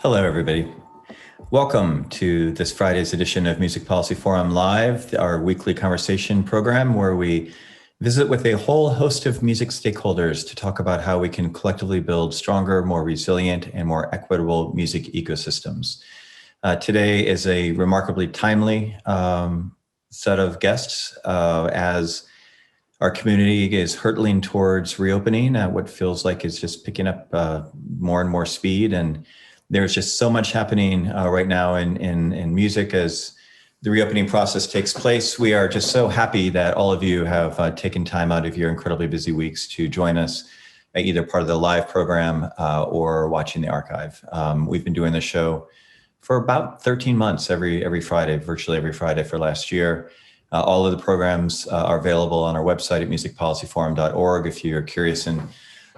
Hello, everybody. Welcome to this Friday's edition of Music Policy Forum Live, our weekly conversation program where we visit with a whole host of music stakeholders to talk about how we can collectively build stronger, more resilient, and more equitable music ecosystems. Today is a remarkably timely set of guests as our community is hurtling towards reopening at what feels like it's just picking up more and more speed. And there's just so much happening right now in music as the reopening process takes place. We are just so happy that all of you have taken time out of your incredibly busy weeks to join us at either part of the live program or watching the archive. We've been doing the show for about 13 months, every Friday, virtually every Friday for last year. All of the programs are available on our website at musicpolicyforum.org if you're curious and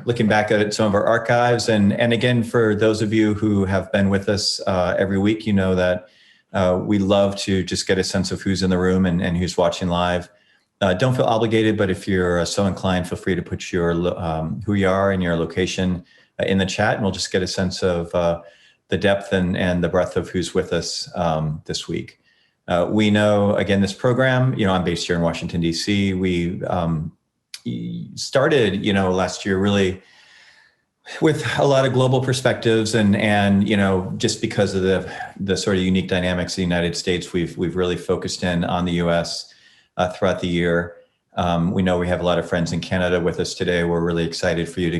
looking back at some of our archives. And again, for those of you who have been with us every week, you know that we love to just get a sense of who's in the room and who's watching live. Don't feel obligated, but if you're so inclined, feel free to put your who you are and your location in the chat, and we'll just get a sense of the depth and the breadth of who's with us this week. We know, again, this program, I'm based here in Washington, D.C. We started, last year really with a lot of global perspectives and just because of the sort of unique dynamics of the United States, we've really focused in on the U.S. Throughout the year. We know we have a lot of friends in Canada with us today. We're really excited for you to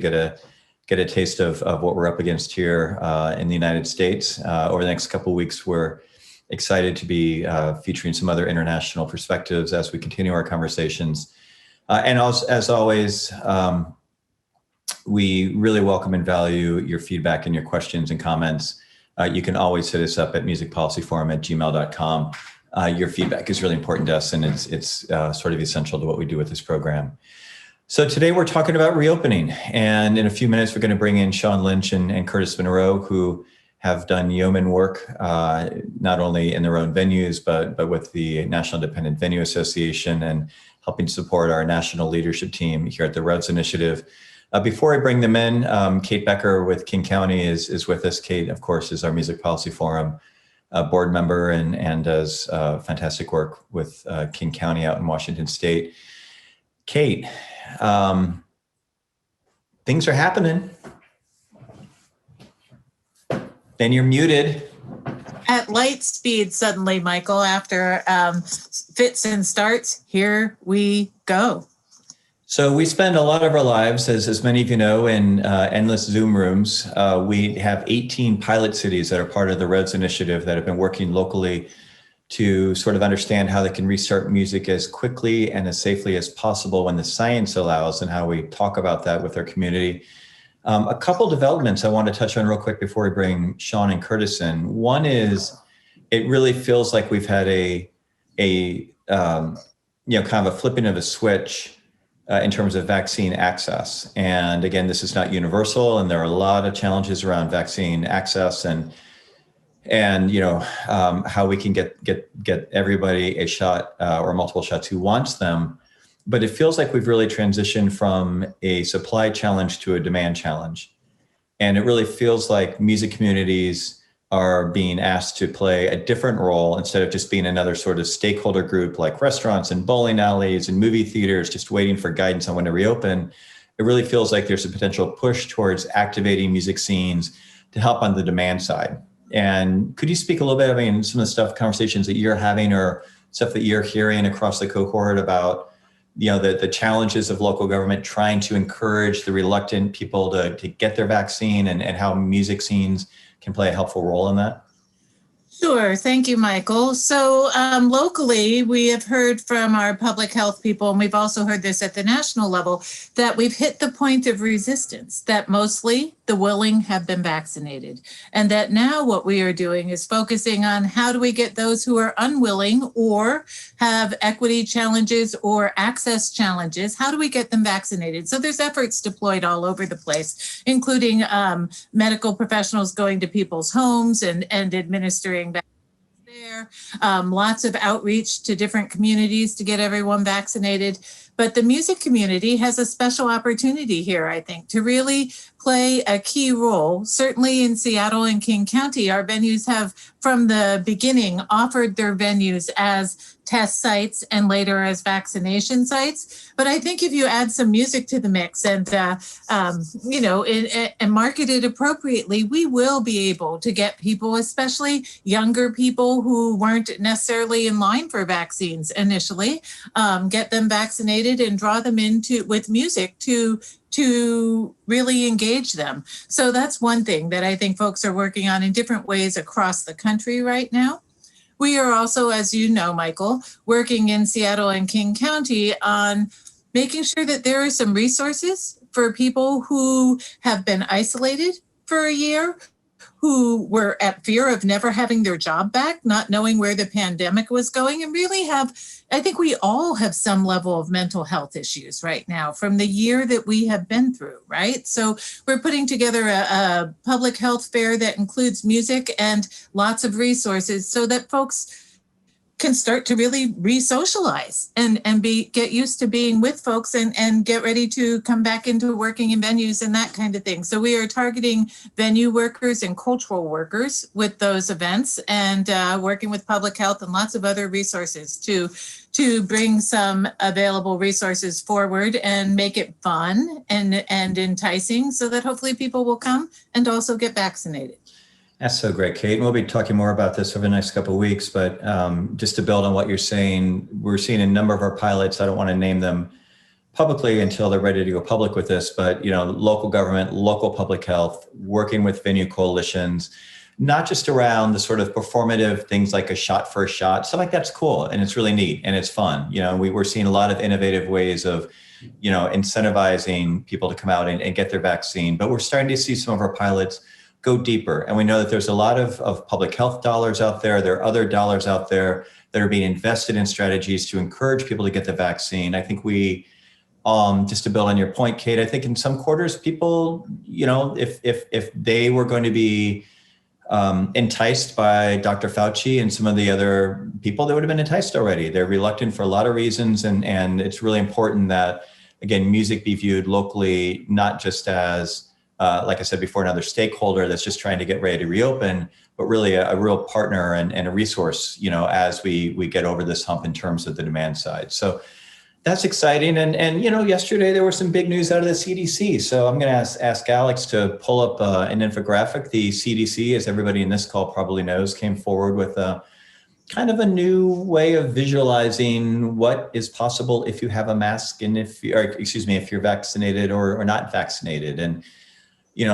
get a taste of what we're up against here in the United States. Over the next couple of weeks, we're excited to be featuring some other international perspectives as we continue our conversations. And as always, we really welcome and value your feedback and your questions and comments. You can always hit us up at musicpolicyforum@gmail.com. Your feedback is really important to us, and it's sort of essential to what we do with this program. So today we're talking about reopening, and in a few minutes we're going to bring in Sean Lynch and Curtis Monroe, who have done yeoman work, not only in their own venues, but with the National Independent Venue Association and helping support our national leadership team here at the REVS Initiative. Before I bring them in, Kate Becker with King County is with us. Kate, of course, is our Music Policy Forum board member and does fantastic work with King County out in Washington State. Kate, things are happening. And you're muted. At light speed suddenly, Michael, after fits and starts, here we go. So we spend a lot of our lives, as many of you know, in endless Zoom rooms. We have 18 pilot cities that are part of the REVS initiative that have been working locally to sort of understand how they can restart music as quickly and as safely as possible when the science allows, and how we talk about that with our community. A couple developments I want to touch on real quick before we bring Sean and Curtis in. One is, it really feels like we've had a kind of a flipping of a switch in terms of vaccine access. And again, this is not universal, and there are a lot of challenges around vaccine access and how we can get everybody a shot or multiple shots who wants them. But it feels like we've really transitioned from a supply challenge to a demand challenge. And it really feels like music communities are being asked to play a different role instead of just being another sort of stakeholder group like restaurants and bowling alleys and movie theaters just waiting for guidance on when to reopen. It really feels like there's a potential push towards activating music scenes to help on the demand side. And could you speak a little bit, some of the conversations that you're having or stuff that you're hearing across the cohort about the challenges of local government trying to encourage the reluctant people to get their vaccine and how music scenes can play a helpful role in that? Sure. Thank you, Michael. So locally, we have heard from our public health people, and we've also heard this at the national level, that we've hit the point of resistance, that mostly the willing have been vaccinated. And that now what we are doing is focusing on how do we get those who are unwilling or have equity challenges or access challenges, how do we get them vaccinated? So there's efforts deployed all over the place, including medical professionals going to people's homes and administering there, lots of outreach to different communities to get everyone vaccinated. But the music community has a special opportunity here, I think, to really play a key role. Certainly in Seattle and King County, our venues have from the beginning offered their venues as test sites and later as vaccination sites. But I think if you add some music to the mix and, and market it appropriately, we will be able to get people, especially younger people who weren't necessarily in line for vaccines initially, get them vaccinated and draw them into with music to really engage them. So that's one thing that I think folks are working on in different ways across the country right now. We are also, as you know, Michael, working in Seattle and King County on making sure that there are some resources for people who have been isolated for a year, who were at fear of never having their job back, not knowing where the pandemic was going, and really I think we all have some level of mental health issues right now from the year that we have been through, right? So we're putting together a public health fair that includes music and lots of resources so that folks can start to really re-socialize and get used to being with folks and get ready to come back into working in venues and that kind of thing. So we are targeting venue workers and cultural workers with those events and working with public health and lots of other resources to bring some available resources forward and make it fun and enticing so that hopefully people will come and also get vaccinated. That's so great, Kate. And we'll be talking more about this over the next couple of weeks. But just to build on what you're saying, we're seeing a number of our pilots. I don't want to name them publicly until they're ready to go public with this. But local government, local public health, working with venue coalitions, not just around the sort of performative things like a shot for a shot. Stuff like that's cool and it's really neat and it's fun. We're seeing a lot of innovative ways of incentivizing people to come out and get their vaccine. But we're starting to see some of our pilots go deeper. And we know that there's a lot of public health dollars out there. There are other dollars out there that are being invested in strategies to encourage people to get the vaccine. I think we, just to build on your point, Kate, I think in some quarters, people, if they were going to be enticed by Dr. Fauci and some of the other people, they would have been enticed already. They're reluctant for a lot of reasons. And it's really important that, again, music be viewed locally, not just as like I said before, another stakeholder that's just trying to get ready to reopen, but really a real partner and a resource, as we get over this hump in terms of the demand side. So that's exciting. And yesterday there was some big news out of the CDC. So I'm going to ask Alex to pull up an infographic. The CDC, as everybody in this call probably knows, came forward with a kind of a new way of visualizing what is possible if you have a mask and if you're vaccinated or not vaccinated. And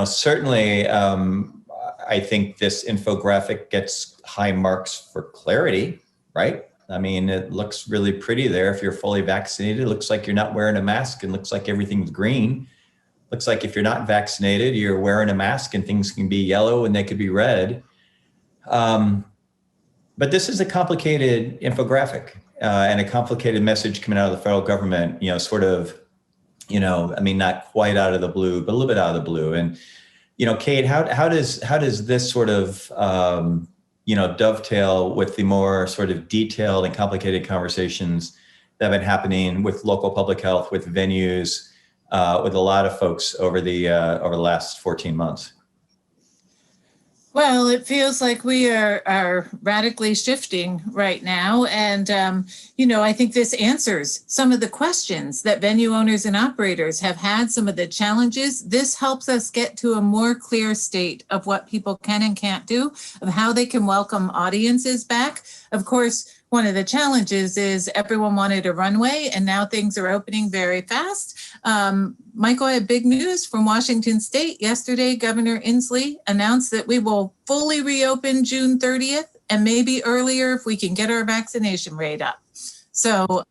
certainly, I think this infographic gets high marks for clarity, right? I mean, it looks really pretty there. If you're fully vaccinated, it looks like you're not wearing a mask and looks like everything's green. Looks like if you're not vaccinated, you're wearing a mask and things can be yellow and they could be red. But this is a complicated infographic and a complicated message coming out of the federal government, not quite out of the blue, but a little bit out of the blue. And, Kate, how does this sort of, dovetail with the more sort of detailed and complicated conversations that have been happening with local public health, with venues, with a lot of folks over the last 14 months? Well, it feels like we are radically shifting right now. And, I think this answers some of the questions that venue owners and operators have had, some of the challenges. This helps us get to a more clear state of what people can and can't do, of how they can welcome audiences back. Of course, one of the challenges is everyone wanted a runway and now things are opening very fast. Michael, I have big news from Washington State. Yesterday, Governor Inslee announced that we will fully reopen June 30th and maybe earlier if we can get our vaccination rate up. So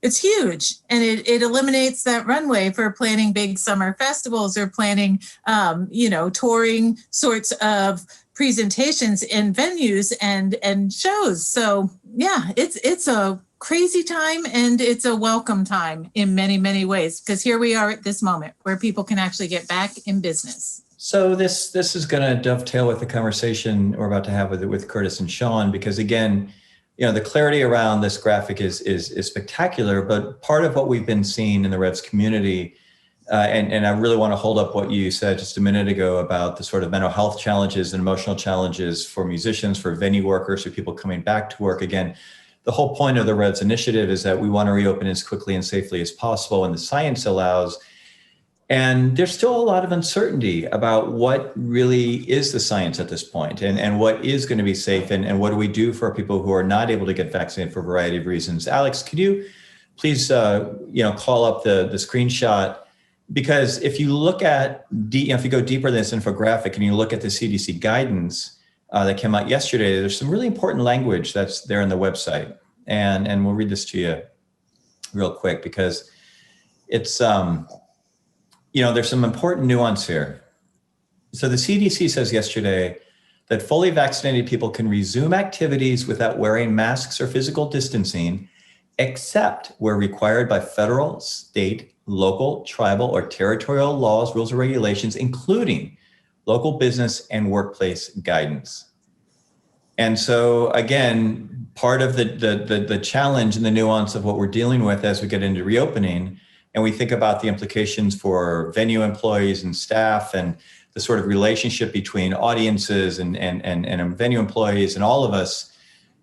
it's huge. And it eliminates that runway for planning big summer festivals or planning, touring sorts of presentations in venues and shows. So yeah, it's a crazy time and it's a welcome time in many, many ways, because here we are at this moment where people can actually get back in business. So this is going to dovetail with the conversation we're about to have with Curtis and Sean, because again, the clarity around this graphic is spectacular, but part of what we've been seeing in the Revs community, and I really want to hold up what you said just a minute ago about the sort of mental health challenges and emotional challenges for musicians, for venue workers, for people coming back to work. Again, the whole point of the Revs initiative is that we want to reopen as quickly and safely as possible, and the science allows. And there's still a lot of uncertainty about what really is the science at this point, and what is going to be safe, and what do we do for people who are not able to get vaccinated for a variety of reasons. Alex, could you please call up the screenshot? Because if you look at, if you go deeper in this infographic and you look at the CDC guidance that came out yesterday, there's some really important language that's there on the website. And we'll read this to you real quick because it's, there's some important nuance here. So the CDC says yesterday that fully vaccinated people can resume activities without wearing masks or physical distancing, except where required by federal, state, local, tribal, or territorial laws, rules, or regulations, including local business and workplace guidance. And so again, part of the challenge and the nuance of what we're dealing with as we get into reopening, and we think about the implications for venue employees and staff, and the sort of relationship between audiences and venue employees and all of us,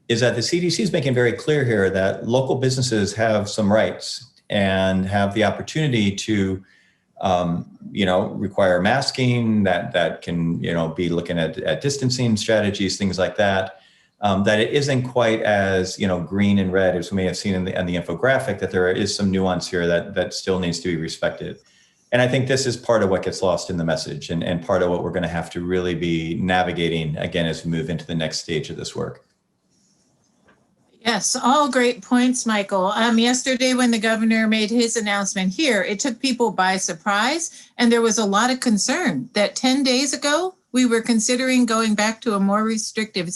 is that the CDC is making very clear here that local businesses have some rights and have the opportunity to, require masking, that can, be looking at distancing strategies, things like that. That it isn't quite as, green and red as we may have seen in the infographic, that there is some nuance here that still needs to be respected. And I think this is part of what gets lost in the message, and part of what we're going to have to really be navigating again as we move into the next stage of this work. Yes, all great points, Michael. Yesterday, when the governor made his announcement here, it took people by surprise, and there was a lot of concern that 10 days ago, we were considering going back to a more restrictive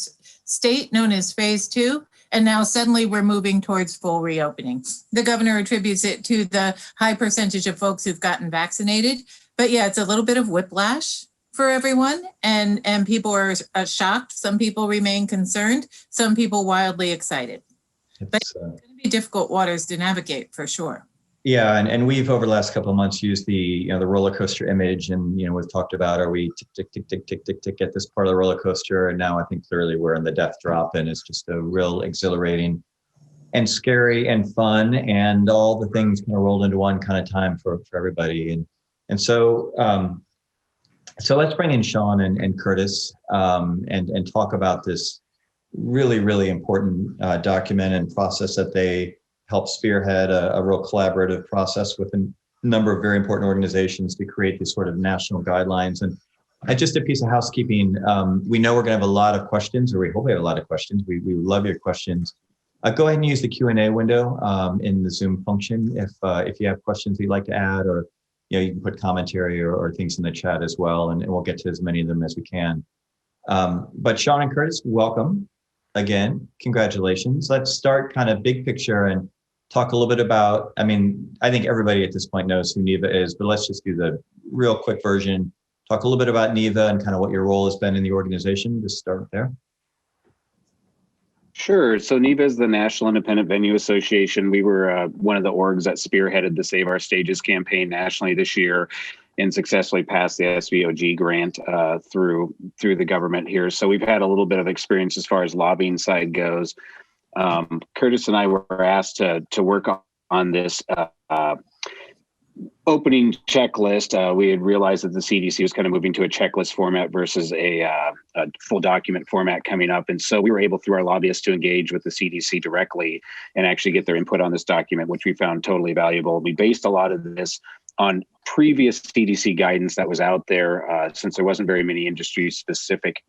state known as phase 2, and now suddenly we're moving towards full reopening. The governor attributes it to the high percentage of folks who've gotten vaccinated, but yeah, it's a little bit of whiplash for everyone, and people are shocked. Some people remain concerned, some people wildly excited. But it's going to be difficult waters to navigate for sure. Yeah, and we've over the last couple of months used the the roller coaster image, and we've talked about, are we tick tick tick tick tick tick at this part of the roller coaster, and now I think clearly we're in the death drop, and it's just a real exhilarating and scary and fun, and all the things kind of rolled into one kind of time for everybody, and so. So let's bring in Sean and Curtis and talk about this really, really important document and process that they helped spearhead, a real collaborative process with a number of very important organizations to create these sort of national guidelines. And just a piece of housekeeping, we know we're going to have a lot of questions, or we hope we have a lot of questions. We love your questions. Go ahead and use the Q&A window in the Zoom function if you have questions you'd like to add, or you can put commentary or things in the chat as well, and we'll get to as many of them as we can. But Sean and Curtis, welcome again. Congratulations. Let's start kind of big picture and talk a little bit about, I think everybody at this point knows who NIVA is, but let's just do the real quick version. Talk a little bit about NIVA and kind of what your role has been in the organization. Just start there. Sure. So NIVA is the National Independent Venue Association. We were one of the orgs that spearheaded the Save Our Stages campaign nationally this year, and successfully passed the SVOG grant through the government here. So we've had a little bit of experience as far as lobbying side goes. Curtis and I were asked to work on this opening checklist. We had realized that the CDC was kind of moving to a checklist format versus a full document format coming up. And so we were able, through our lobbyists, to engage with the CDC directly and actually get their input on this document, which we found totally valuable. We based a lot of this on previous CDC guidance that was out there, since there wasn't very many industry-specific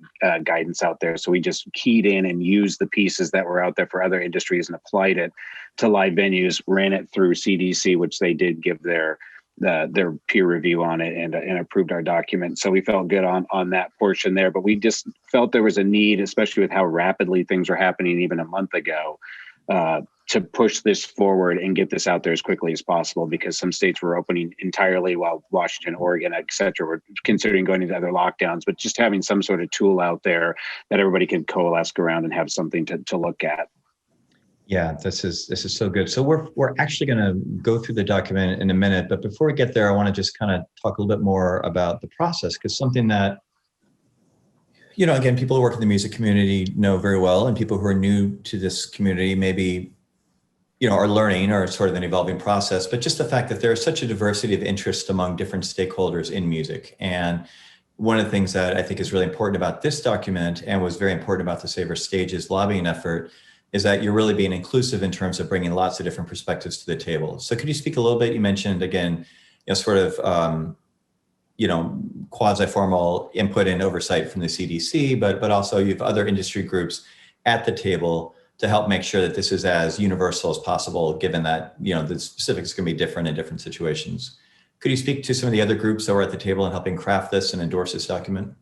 guidance out there. So we just keyed in and used the pieces that were out there for other industries and applied it to live venues, ran it through CDC, which they did give their peer review on it and approved our document. So we felt good on that portion there, but we just felt there was a need, especially with how rapidly things were happening even a month ago, to push this forward and get this out there as quickly as possible, because some states were opening entirely while Washington, Oregon, et cetera, were considering going into other lockdowns. But just having some sort of tool out there that everybody can coalesce around and have something to look at. Yeah, this is so good. So we're actually going to go through the document in a minute, but before we get there, I want to just kind of talk a little bit more about the process, because something that, again, people who work in the music community know very well, and people who are new to this community maybe, are learning, or sort of an evolving process, but just the fact that there is such a diversity of interest among different stakeholders in music. And one of the things that I think is really important about this document, and was very important about the Saver Stages lobbying effort, is that you're really being inclusive in terms of bringing lots of different perspectives to the table. So could you speak a little bit? You mentioned, again, sort of, quasi-formal input and oversight from the CDC, but also you have other industry groups at the table to help make sure that this is as universal as possible, given that, the specifics can be different in different situations. Could you speak to some of the other groups that were at the table and helping craft this and endorse this document?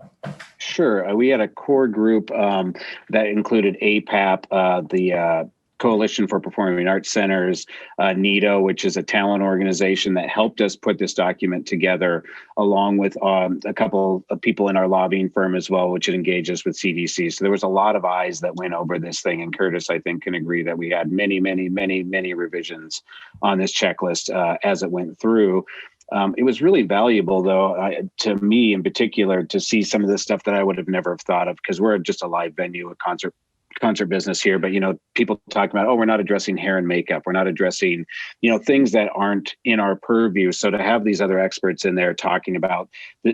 Sure. We had a core group that included APAP, the Coalition for Performing Arts Centers, NIVA, which is a talent organization that helped us put this document together, along with a couple of people in our lobbying firm as well, which had engaged us with CDC. So there was a lot of eyes that went over this thing. And Curtis, I think, can agree that we had many, many, many, many revisions on this checklist as it went through. It was really valuable, though, to me in particular, to see some of the stuff that I would have never thought of, because we're just a live venue, a concert business here. But, people talk about, oh, we're not addressing hair and makeup. We're not addressing, things that aren't in our purview. So to have these other experts in there talking about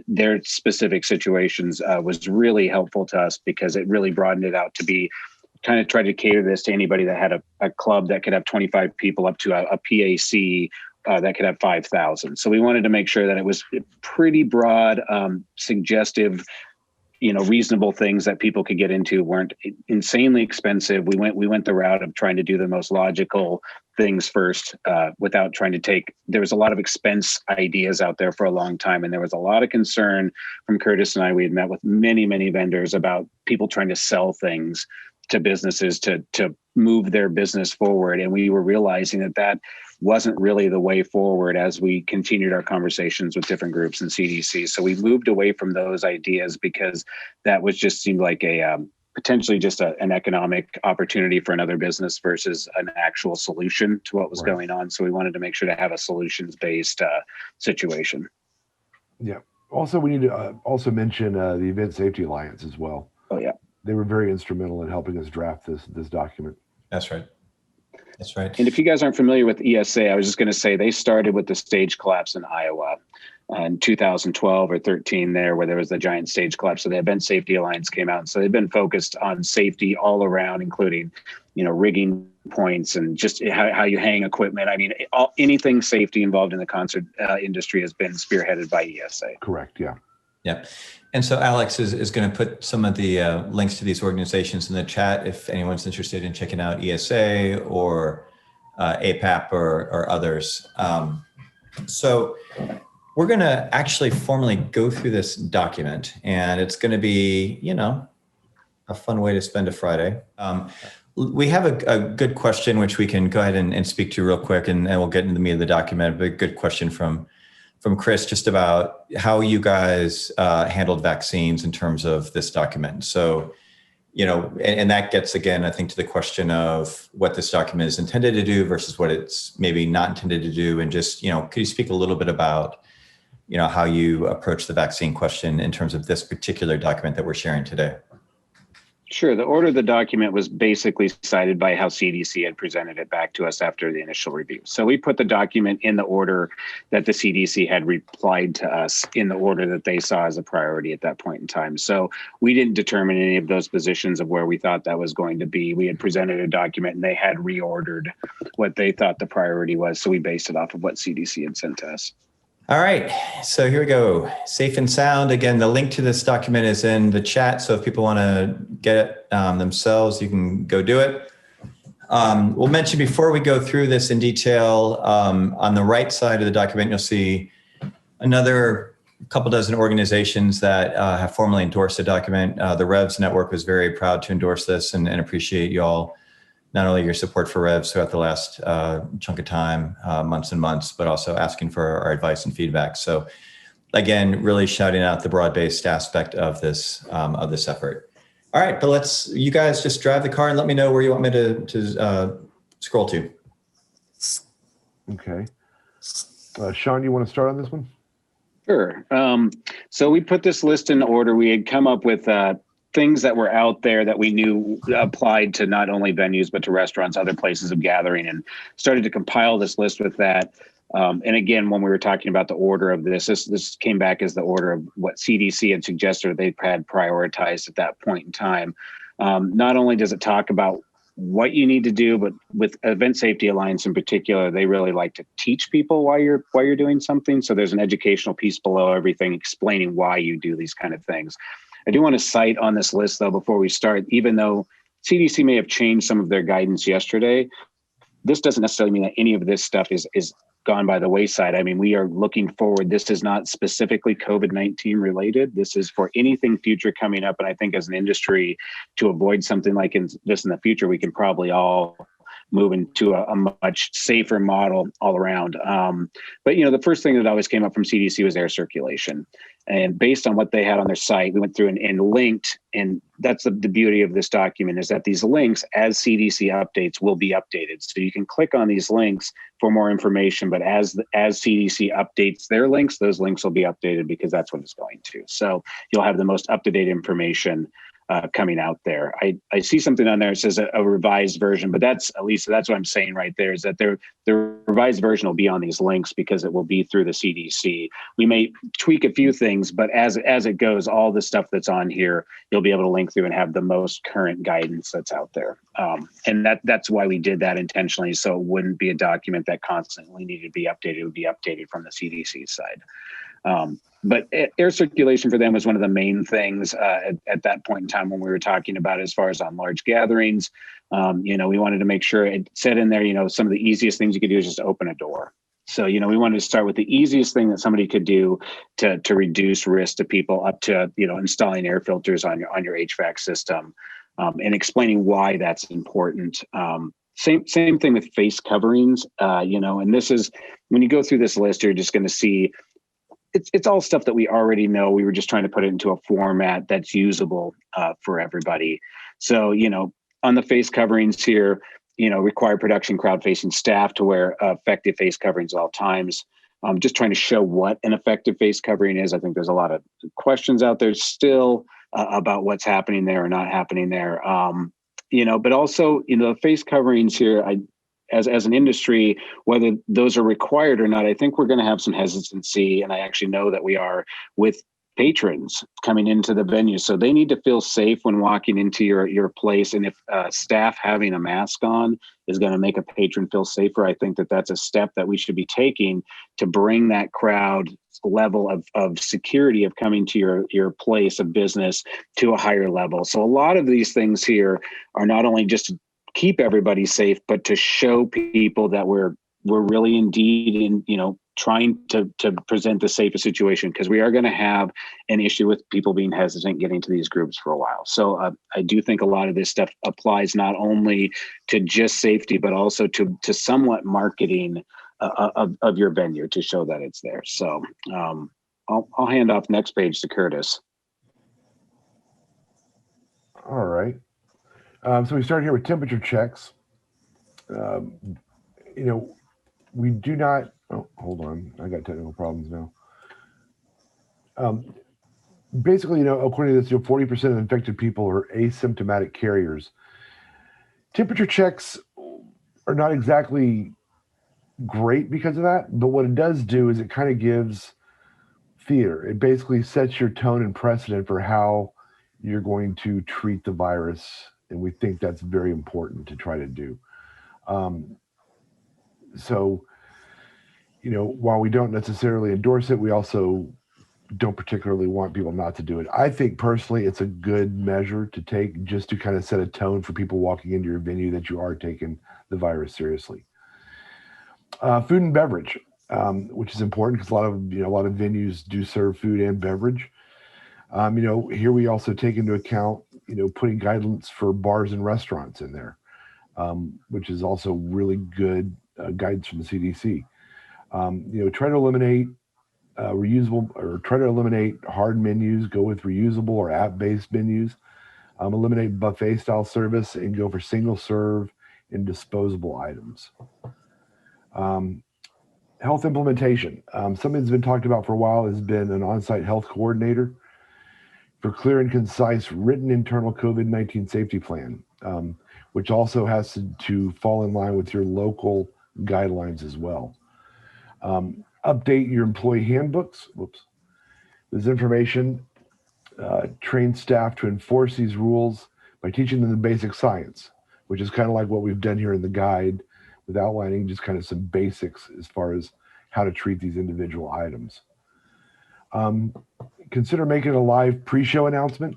their specific situations was really helpful to us, because it really broadened it out to be kind of try to cater this to anybody that had a club that could have 25 people up to a PAC that could have 5,000. So we wanted to make sure that it was pretty broad, suggestive, reasonable things that people could get into, weren't insanely expensive. We went the route of trying to do the most logical things first, without trying to take. There was a lot of expense ideas out there for a long time, and there was a lot of concern from Curtis and I. We had met with many, many vendors about people trying to sell things to businesses to move their business forward, and we were realizing that wasn't really the way forward as we continued our conversations with different groups and CDC. So we moved away from those ideas, because that seemed like a potentially just an economic opportunity for another business versus an actual solution to what was going on. So we wanted to make sure to have a solutions-based situation. Yeah. Also, we need to also mention the Event Safety Alliance as well. Oh, yeah. They were very instrumental in helping us draft this document. That's right. That's right. And if you guys aren't familiar with ESA, I was just going to say they started with the stage collapse in Iowa in 2012 or 13 there, where there was the giant stage collapse. So the Event Safety Alliance came out. So they've been focused on safety all around, including, rigging points and just how you hang equipment. I mean, anything safety involved in the concert industry has been spearheaded by ESA. Correct. Yeah. Yeah. And so Alex is going to put some of the links to these organizations in the chat if anyone's interested in checking out ESA or APAP or others. So we're going to actually formally go through this document, and it's going to be, a fun way to spend a Friday. We have a good question, which we can go ahead and speak to real quick, and we'll get into the meat of the document. But a good question from Chris, just about how you guys handled vaccines in terms of this document. So, and that gets, again, I think, to the question of what this document is intended to do versus what it's maybe not intended to do. And just, could you speak a little bit about, how you approach the vaccine question in terms of this particular document that we're sharing today? Sure. The order of the document was basically cited by how CDC had presented it back to us after the initial review. So we put the document in the order that the CDC had replied to us, in the order that they saw as a priority at that point in time. So we didn't determine any of those positions of where we thought that was going to be. We had presented a document and they had reordered what they thought the priority was. So we based it off of what CDC had sent to us. All right, so here we go. Safe and sound. Again, the link to this document is in the chat. So if people want to get it themselves, you can go do it. We'll mention before we go through this in detail, on the right side of the document, you'll see another couple dozen organizations that have formally endorsed the document. The Revs Network was very proud to endorse this and appreciate you all, not only your support for Revs throughout the last chunk of time, months and months, but also asking for our advice and feedback. So again, really shouting out the broad-based aspect of this effort. All right, but you guys just drive the car and let me know where you want me to Scroll to. Okay. Sean, you want to start on this one? Sure. So we put this list in order. We had come up with things that were out there that we knew applied to not only venues, but to restaurants, other places of gathering, and started to compile this list with that. And again, when we were talking about the order of this came back as the order of what CDC had suggested they had prioritized at that point in time. Not only does it talk about what you need to do, but with Event Safety Alliance in particular, they really like to teach people why you're doing something. So there's an educational piece below everything explaining why you do these kind of things. I do want to cite on this list, though, before we start, even though CDC may have changed some of their guidance yesterday, this doesn't necessarily mean that any of this stuff is gone by the wayside. I mean, we are looking forward. This is not specifically COVID-19 related. This is for anything future coming up. And I think as an industry, to avoid something like this in the future, we can probably all move into a much safer model all around. But, the first thing that always came up from CDC was air circulation. And based on what they had on their site, we went through and linked, and that's the beauty of this document, is that these links, as CDC updates, will be updated. So you can click on these links for more information, but as CDC updates their links, those links will be updated because that's what it's going to. So you'll have the most up-to-date information coming out there. I see something on there that says a revised version, but that's what I'm saying right there, is that the revised version will be on these links because it will be through the CDC. We may tweak a few things, but as it goes, all the stuff that's on here, you'll be able to link through and have the most current guidance that's out there. And that's why we did that intentionally, so it wouldn't be a document that constantly needed to be updated. It would be updated from the CDC side. But air circulation for them was one of the main things at that point in time when we were talking about as far as on large gatherings. We wanted to make sure it said in there, some of the easiest things you could do is just open a door. So, we wanted to start with the easiest thing that somebody could do to reduce risk to people, up to, installing air filters on your HVAC system, and explaining why that's important. Same thing with face coverings, and this is, when you go through this list, you're just going to see it's all stuff that we already know. We were just trying to put it into a format that's usable for everybody. So, on the face coverings here, require production crowd-facing staff to wear effective face coverings at all times. Just trying to show what an effective face covering is. I think there's a lot of questions out there still about what's happening there or not happening there. But also, the face coverings here, as an industry, whether those are required or not, I think we're going to have some hesitancy, and I actually know that we are, with patrons coming into the venue. So they need to feel safe when walking into your place. And if staff having a mask on is going to make a patron feel safer, I think that's a step that we should be taking to bring that crowd level of security of coming to your place of business to a higher level. So a lot of these things here are not only just to keep everybody safe, but to show people that we're really indeed in, trying to present the safest situation, because we are going to have an issue with people being hesitant getting to these groups for a while. So I do think a lot of this stuff applies not only to just safety, but also to somewhat marketing of your venue to show that it's there. So I'll hand off next page to Curtis. All right. So we start here with temperature checks. We do not. Oh, hold on. I got technical problems now. Basically, according to this, 40% of infected people are asymptomatic carriers. Temperature checks are not exactly great because of that, but what it does do is it kind of gives theater. It basically sets your tone and precedent for how you're going to treat the virus, and we think that's very important to try to do. So, while we don't necessarily endorse it, we also don't particularly want people not to do it. I think personally it's a good measure to take, just to kind of set a tone for people walking into your venue that you are taking the virus seriously. Food and beverage, which is important because a lot of venues do serve food and beverage. Here we also take into account, putting guidance for bars and restaurants in there, which is also really good guidance from the CDC. Try to eliminate reusable, or try to eliminate hard menus, go with reusable or app-based menus. Eliminate buffet style service and go for single serve and disposable items. Health implementation. Something that's been talked about for a while has been an on-site health coordinator for clear and concise written internal COVID-19 safety plan, which also has to fall in line with your local guidelines as well. Update your employee handbooks. This information trains staff to enforce these rules by teaching them the basic science, which is kind of like what we've done here in the guide, with outlining just kind of some basics as far as how to treat these individual items. Consider making a live pre-show announcement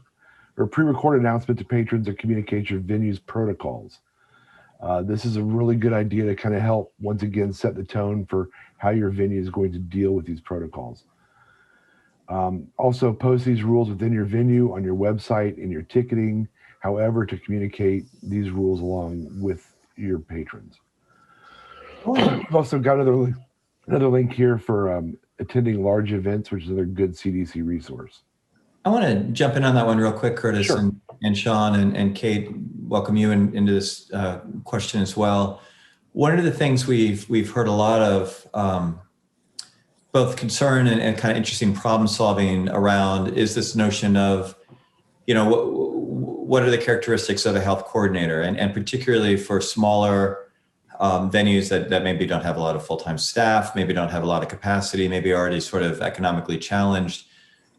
or pre-recorded announcement to patrons that communicate your venue's protocols. This is a really good idea to kind of help, once again, set the tone for how your venue is going to deal with these protocols. Also, post these rules within your venue, on your website, in your ticketing, however, to communicate these rules along with your patrons. We've also got another link here for attending large events, which is another good CDC resource. I want to jump in on that one real quick, Curtis. Sure. And Sean and Kate, welcome you into this question as well. One of the things we've heard a lot of both concern and kind of interesting problem solving around is this notion of, what are the characteristics of a health coordinator, and particularly for smaller venues that maybe don't have a lot of full-time staff, maybe don't have a lot of capacity, maybe already sort of economically challenged.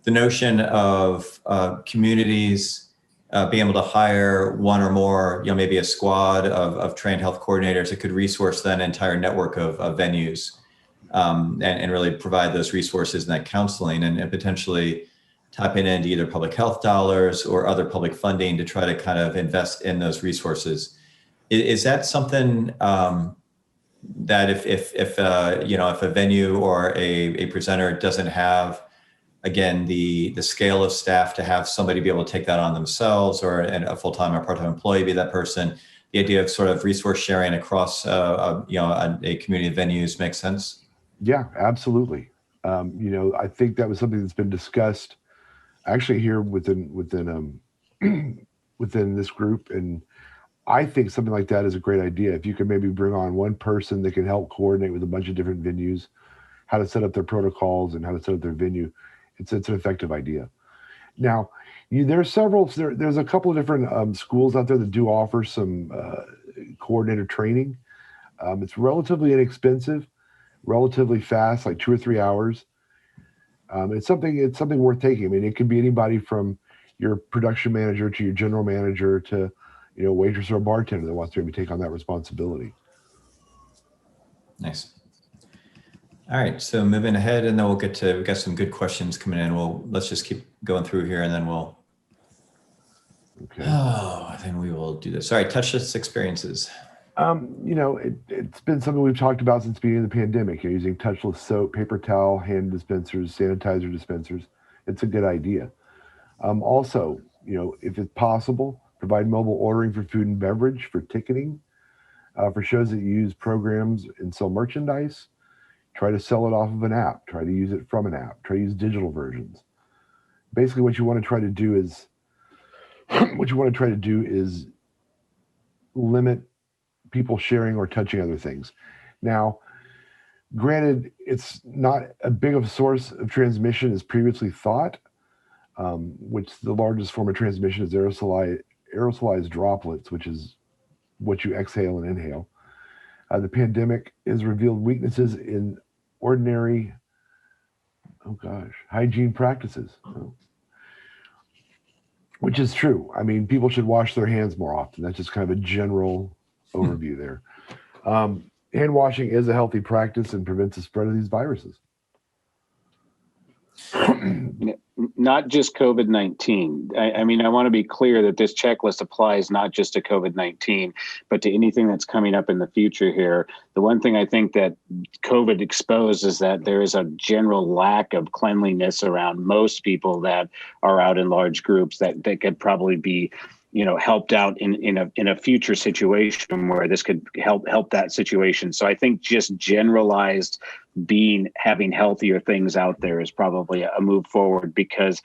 The notion of communities being able to hire one or more, maybe a squad of trained health coordinators that could resource that entire network of venues and really provide those resources and that counseling and potentially tapping into either public health dollars or other public funding to try to kind of invest in those resources. Is that something that if a venue or a presenter doesn't have, again, the scale of staff to have somebody be able to take that on themselves, or a full-time or part-time employee be that person, the idea of sort of resource sharing across a community of venues makes sense? Yeah, absolutely. I think that was something that's been discussed actually here within this group, and I think something like that is a great idea. If you could maybe bring on one person that can help coordinate with a bunch of different venues, how to set up their protocols and how to set up their venue, it's an effective idea. Now, there's a couple of different schools out there that do offer some coordinator training. It's relatively inexpensive, relatively fast, like 2 or 3 hours. It's something worth taking. I mean, it could be anybody from your production manager to your general manager to waitress or a bartender that wants to maybe take on that responsibility. Nice. All right, so moving ahead, and then we've got some good questions coming in. Let's just keep going through here, and then then we will do this. All right, touchless experiences. It's been something we've talked about since the beginning of the pandemic. Using touchless soap, paper towel, hand dispensers, sanitizer dispensers. It's a good idea. Also, if it's possible, provide mobile ordering for food and beverage, for ticketing, for shows that use programs and sell merchandise. Try to sell it off of an app. Try to use it from an app. Try to use digital versions. Basically, what you want to try to do is limit people sharing or touching other things. Now, granted, it's not as big of a source of transmission as previously thought, which the largest form of transmission is aerosolized droplets, which is what you exhale and inhale. The pandemic has revealed weaknesses in ordinary, hygiene practices, which is true. I mean, people should wash their hands more often. That's just kind of a general overview there. Hand washing is a healthy practice and prevents the spread of these viruses. Not just COVID-19. I mean, I want to be clear that this checklist applies not just to COVID-19, but to anything that's coming up in the future here. The one thing I think that COVID exposed is that there is a general lack of cleanliness around most people that are out in large groups that could probably be helped out in a future situation where this could help that situation. So I think just generalized having healthier things out there is probably a move forward, because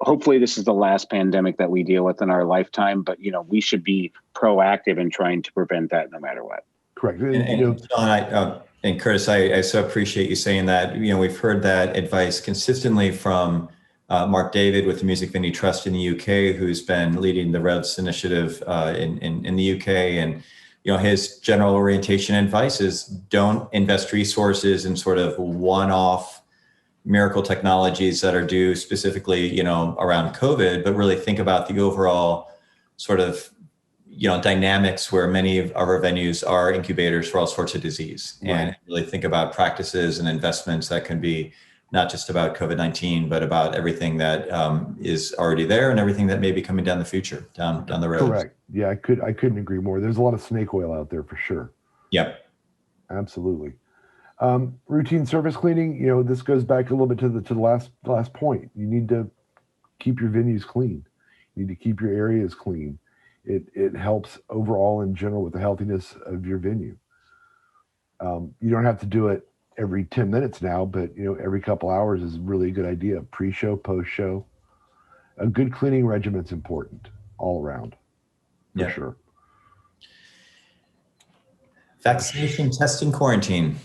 hopefully this is the last pandemic that we deal with in our lifetime, but we should be proactive in trying to prevent that no matter what. Correct. And John, and Curtis, I so appreciate you saying that. We've heard that advice consistently from Mark David with the Music Venue Trust in the UK, who's been leading the REVS initiative in the UK. And his general orientation and advice is don't invest resources in sort of one-off miracle technologies that are due specifically, around COVID, but really think about the overall sort of, dynamics where many of our venues are incubators for all sorts of disease. Right. And really think about practices and investments that can be not just about COVID-19, but about everything that is already there and everything that may be coming down the future, down the road. Correct. Yeah, I couldn't agree more. There's a lot of snake oil out there for sure. Yep. Absolutely. Routine surface cleaning, this goes back a little bit to the last point. You need to keep your venues clean. You need to keep your areas clean. It helps overall in general with the healthiness of your venue. You don't have to do it every 10 minutes now, but every couple hours is really a good idea. Pre-show, post-show. A good cleaning regimen's important all around, for sure. Vaccination, testing, quarantine.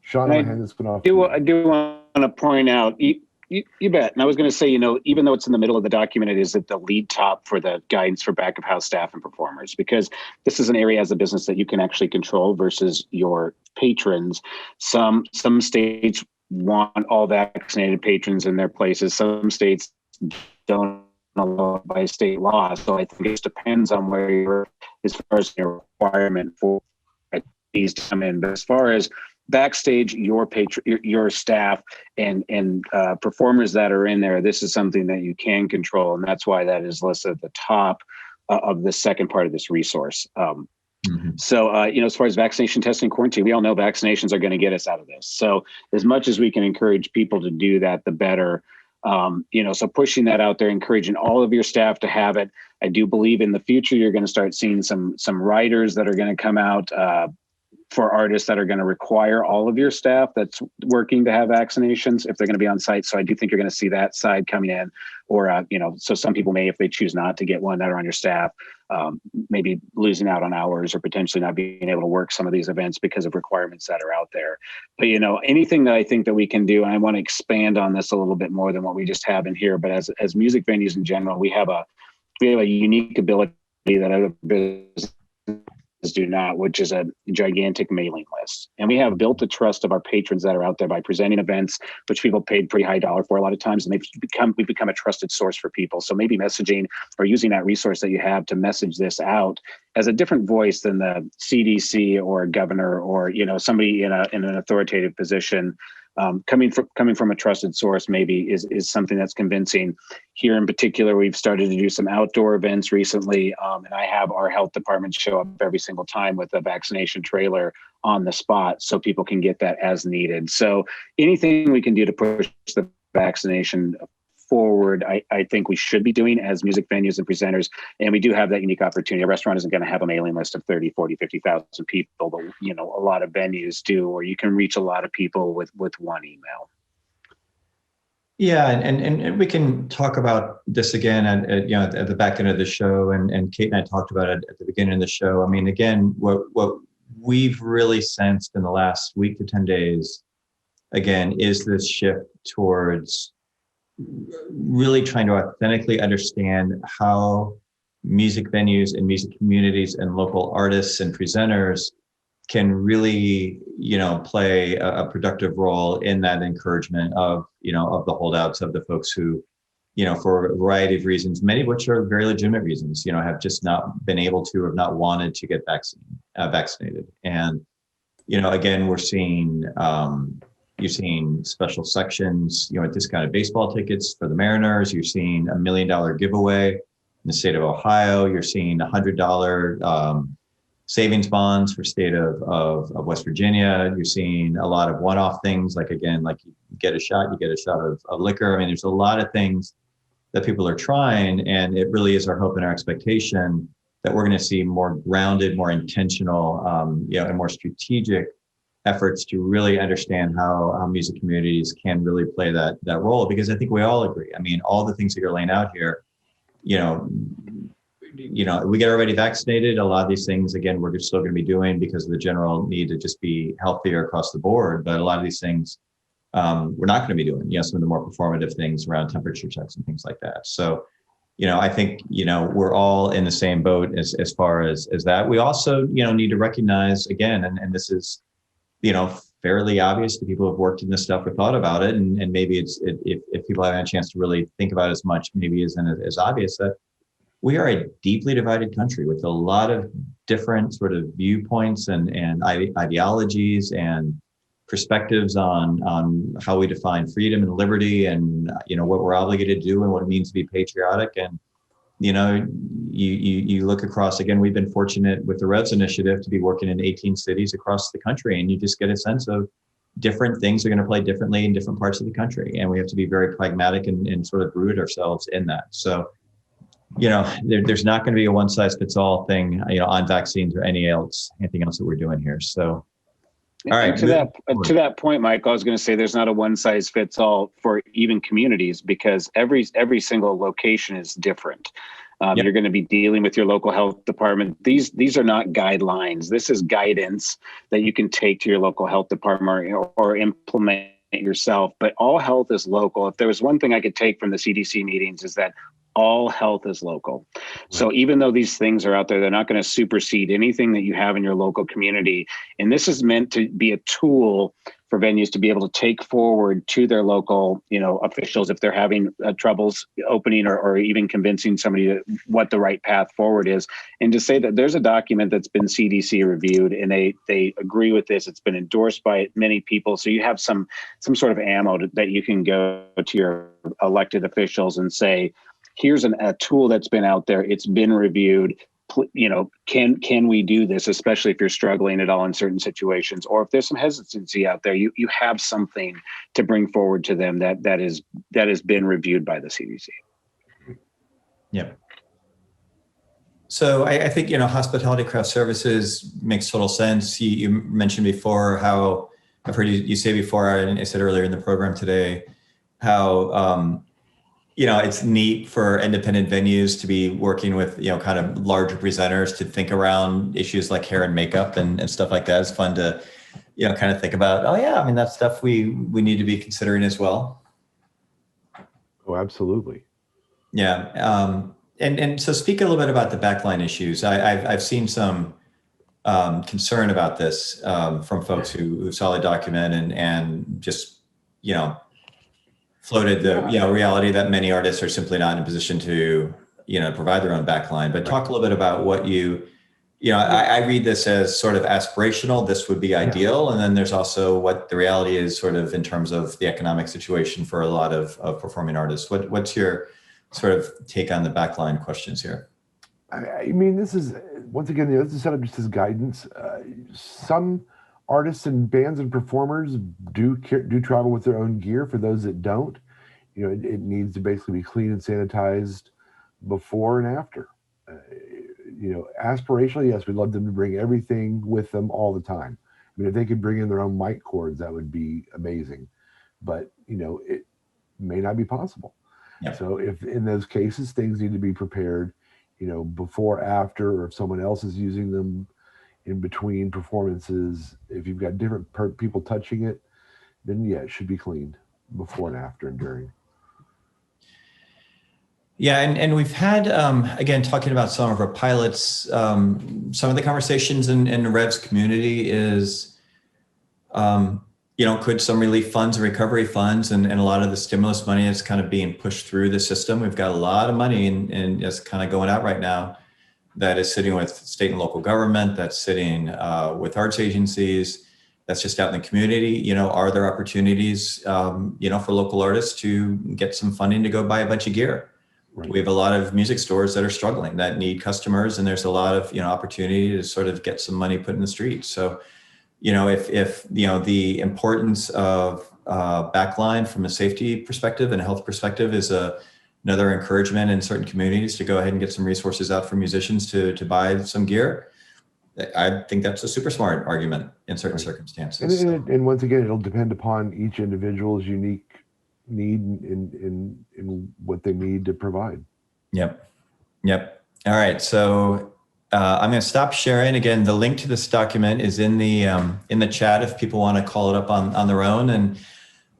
Sean, I hand this one off. I do want to point out, you bet. And I was going to say, even though it's in the middle of the document, it is at the lead top for the guidance for back of house staff and performers, because this is an area as a business that you can actually control versus your patrons. Some states want all vaccinated patrons in their places. Some states don't allow it by state law. So I think it depends on where you're as far as your requirement for these to come in. But as far as backstage, your staff and performers that are in there, this is something that you can control, and that's why that is listed at the top of the second part of this resource. So as far as vaccination, testing, quarantine, we all know vaccinations are going to get us out of this. So as much as we can encourage people to do that, the better. So pushing that out there, encouraging all of your staff to have it. I do believe in the future you're going to start seeing some writers that are going to come out for artists that are going to require all of your staff that's working to have vaccinations if they're going to be on site. So I do think you're going to see that side coming in, or, so some people may, if they choose not to get one, that are on your staff, maybe losing out on hours or potentially not being able to work some of these events because of requirements that are out there. But, anything that I think that we can do, and I want to expand on this a little bit more than what we just have in here, but as music venues in general, we have a unique ability that other businesses do not, which is a gigantic mailing list. And we have built the trust of our patrons that are out there by presenting events, which people paid pretty high dollar for a lot of times. And we've become a trusted source for people. So maybe messaging or using that resource that you have to message this out as a different voice than the CDC or a governor or, somebody in an authoritative position. Coming from a trusted source maybe is something that's convincing. Here in particular, we've started to do some outdoor events recently, and I have our health department show up every single time with a vaccination trailer on the spot so people can get that as needed. So anything we can do to push the vaccination forward, I think we should be doing as music venues and presenters. And we do have that unique opportunity. A restaurant isn't going to have a mailing list of 30, 40, 50,000 people, but a lot of venues do, or you can reach a lot of people with one email. Yeah, and we can talk about this again at the back end of the show, and Kate and I talked about it at the beginning of the show. I mean, again, what we've really sensed in the last week to 10 days, again, is this shift towards really trying to authentically understand how music venues and music communities and local artists and presenters can really, play a productive role in that encouragement of the holdouts, of the folks who, for a variety of reasons, many of which are very legitimate reasons, have just not been able to or have not wanted to get vaccinated. And, again, we're seeing, you're seeing special sections, discounted baseball tickets for the Mariners. You're seeing $1 million giveaway in the state of Ohio. You're seeing $100 savings bonds for state of West Virginia. You're seeing a lot of one-off things, like you get a shot of liquor. I mean, there's a lot of things that people are trying, and it really is our hope and our expectation that we're going to see more grounded, more intentional, and more strategic efforts to really understand how music communities can really play that role, because I think we all agree. I mean, all the things that you're laying out here, you know, we get everybody vaccinated. A lot of these things, again, we're still going to be doing because of the general need to just be healthier across the board. But a lot of these things we're not going to be doing, some of the more performative things around temperature checks and things like that. So, I think, we're all in the same boat as far as that. We also, need to recognize, again, and this is, fairly obvious to people who've worked in this stuff or thought about it. And maybe if people haven't had a chance to really think about it as much, maybe isn't as obvious, that we are a deeply divided country with a lot of different sort of viewpoints and ideologies and perspectives on how we define freedom and liberty, and what we're obligated to do and what it means to be patriotic. And you look across, again, we've been fortunate with the Revs initiative to be working in 18 cities across the country, and you just get a sense of different things are going to play differently in different parts of the country, and we have to be very pragmatic and sort of root ourselves in that. So there's not going to be a one size fits all thing on vaccines or anything else that we're doing here. So all right. To that point, Mike, I was going to say there's not a one size fits all for even communities, because every single location is different. Yep. You're going to be dealing with your local health department. These are not guidelines. This is guidance that you can take to your local health department or implement yourself. But all health is local. If there was one thing I could take from the CDC meetings, is that all health is local. So even though these things are out there, they're not going to supersede anything that you have in your local community. And this is meant to be a tool for venues to be able to take forward to their local, officials if they're having troubles opening or even convincing somebody what the right path forward is. And to say that there's a document that's been CDC reviewed and they agree with this, it's been endorsed by many people. So you have some sort of ammo that you can go to your elected officials and say, here's a tool that's been out there. It's been reviewed. Can we do this, especially if you're struggling at all in certain situations, or if there's some hesitancy out there, you have something to bring forward to them that has been reviewed by the CDC. Yep. So I think, hospitality craft services makes total sense. You mentioned before how I've heard you say before, and I said earlier in the program today, how, it's neat for independent venues to be working with, kind of larger presenters to think around issues like hair and makeup and stuff like that. It's fun to, kind of think about, oh yeah, I mean, that's stuff we need to be considering as well. Oh, absolutely. Yeah. And so speak a little bit about the backline issues. I've seen some concern about this from folks who saw the document and just, floated the reality that many artists are simply not in a position to provide their own backline. But talk a little bit about what I read this as sort of aspirational. This would be ideal, and then there's also what the reality is, sort of in terms of the economic situation for a lot of performing artists. What's your sort of take on the backline questions here? I mean, this is once again, this is set up just as guidance. Some artists and bands and performers do travel with their own gear. For those that don't, it needs to basically be clean and sanitized before and after. Aspirationally, yes, we'd love them to bring everything with them all the time. I mean, if they could bring in their own mic cords, that would be amazing. But, it may not be possible. Yeah. So if in those cases, things need to be prepared, before, after, or if someone else is using them in between performances, if you've got different people touching it, then yeah, it should be cleaned before and after and during. Yeah, and we've had, again, talking about some of our pilots, some of the conversations in the Revs community is, could some relief funds and recovery funds and a lot of the stimulus money is kind of being pushed through the system. We've got a lot of money and it's kind of going out right now that is sitting with state and local government, that's sitting with arts agencies, that's just out in the community. Are there opportunities, for local artists to get some funding to go buy a bunch of gear? Right. We have a lot of music stores that are struggling, that need customers, and there's a lot of, opportunity to sort of get some money put in the street. So, if the importance of backline from a safety perspective and a health perspective is another encouragement in certain communities to go ahead and get some resources out for musicians to buy some gear, I think that's a super smart argument in certain circumstances. And once again, it'll depend upon each individual's unique need in what they need to provide. Yep. All right. So I'm going to stop sharing. Again, the link to this document is in the chat if people want to call it up on their own. And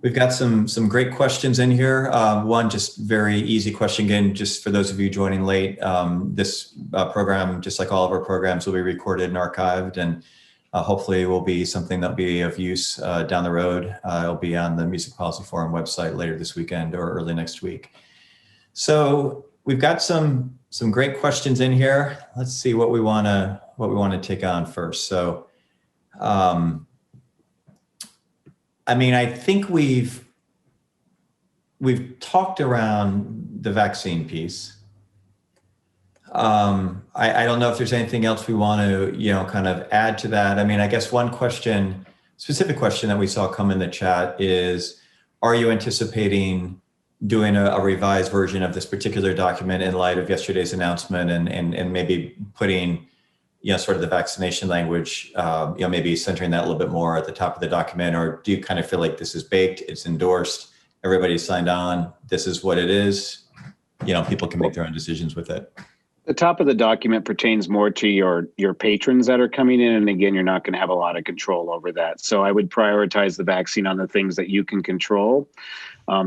we've got some great questions in here. One just very easy question, again, just for those of you joining late. This program, just like all of our programs, will be recorded and archived, and hopefully will be something that'll be of use down the road. It'll be on the Music Policy Forum website later this weekend or early next week. So we've got some great questions in here. Let's see what we want to take on first. So, I think we've talked around the vaccine piece. I don't know if there's anything else we want to, kind of add to that. I guess one specific question that we saw come in the chat is, are you anticipating doing a revised version of this particular document in light of yesterday's announcement and maybe putting, sort of the vaccination language, maybe centering that a little bit more at the top of the document? Or do you kind of feel like this is baked, it's endorsed, everybody's signed on, this is what it is, people can make their own decisions with it? The top of the document pertains more to your patrons that are coming in. And again, you're not going to have a lot of control over that. So I would prioritize the vaccine on the things that you can control.